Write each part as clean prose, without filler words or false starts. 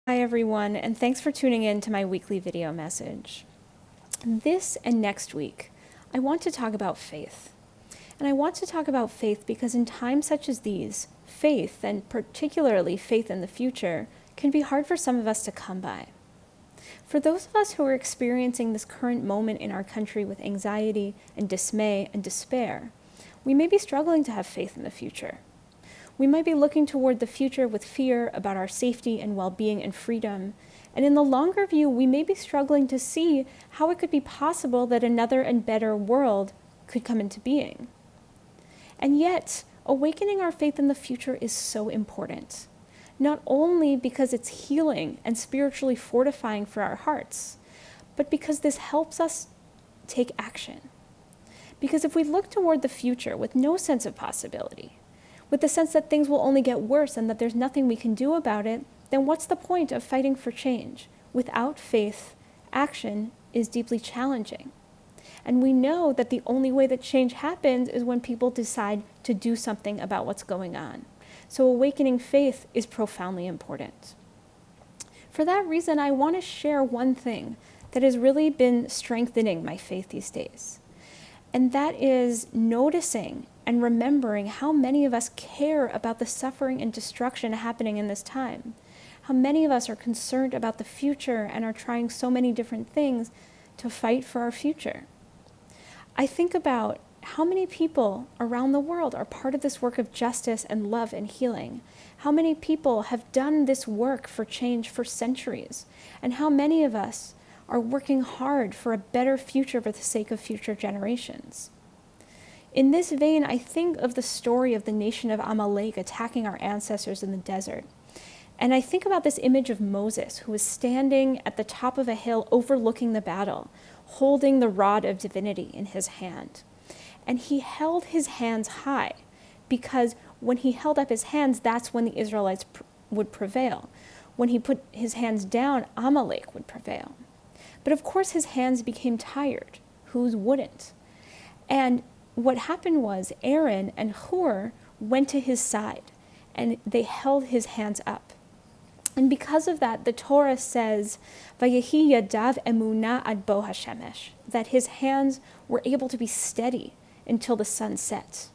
Hi everyone, and thanks for tuning in to my weekly video message. This and next week, I want to talk about faith. And I want to talk about faith because in times such as these, faith, and particularly faith in the future, can be hard for some of us to come by. For those of us who are experiencing this current moment in our country with anxiety and dismay and despair, we may be struggling to have faith in the future. We might be looking toward the future with fear about our safety and well-being and freedom. And in the longer view, we may be struggling to see how it could be possible that another and better world could come into being. And yet, awakening our faith in the future is so important. Not only because it's healing and spiritually fortifying for our hearts, but because this helps us take action. Because if we look toward the future with no sense of possibility, with the sense that things will only get worse and that there's nothing we can do about it, then what's the point of fighting for change? Without faith, action is deeply challenging. And we know that the only way that change happens is when people decide to do something about what's going on. So awakening faith is profoundly important. For that reason, I want to share one thing that has really been strengthening my faith these days. And that is noticing and remembering how many of us care about the suffering and destruction happening in this time. How many of us are concerned about the future and are trying so many different things to fight for our future. I think about how many people around the world are part of this work of justice and love and healing. How many people have done this work for change for centuries, and how many of us are working hard for a better future for the sake of future generations. In this vein, I think of the story of the nation of Amalek attacking our ancestors in the desert. And I think about this image of Moses, who was standing at the top of a hill overlooking the battle, holding the rod of divinity in his hand. And he held his hands high, because when he held up his hands, that's when the Israelites would prevail. When he put his hands down, Amalek would prevail. But of course his hands became tired. Whose wouldn't? And what happened was Aaron and Hur went to his side and they held his hands up. And because of that, the Torah says, Vayehi yadav emunah ad bo hashemesh, that his hands were able to be steady until the sun set.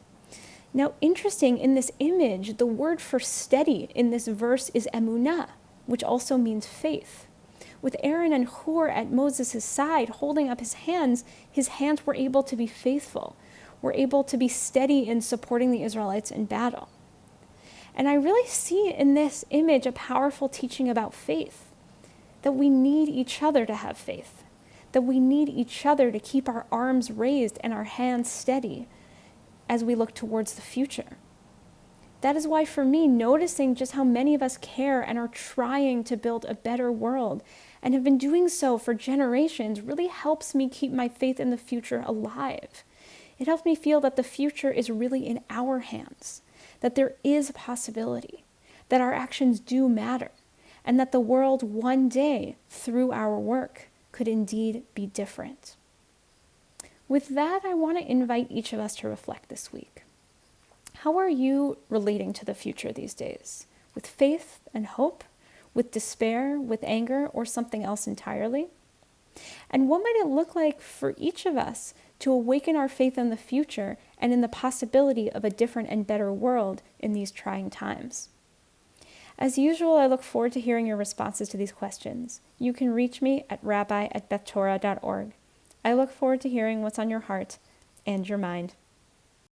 Now, interesting, in this image, the word for steady in this verse is emunah, which also means faith. With Aaron and Hur at Moses' side holding up his hands were able to be faithful, were able to be steady in supporting the Israelites in battle. And I really see in this image a powerful teaching about faith, that we need each other to have faith, that we need each other to keep our arms raised and our hands steady as we look towards the future. That is why for me, noticing just how many of us care and are trying to build a better world and have been doing so for generations really helps me keep my faith in the future alive. It helps me feel that the future is really in our hands, that there is a possibility, that our actions do matter, and that the world one day, through our work, could indeed be different. With that, I want to invite each of us to reflect this week. How are you relating to the future these days? With faith and hope? With despair? With anger? Or something else entirely? And what might it look like for each of us to awaken our faith in the future and in the possibility of a different and better world in these trying times? As usual, I look forward to hearing your responses to these questions. You can reach me at rabbi@bethtorah.org. I look forward to hearing what's on your heart and your mind.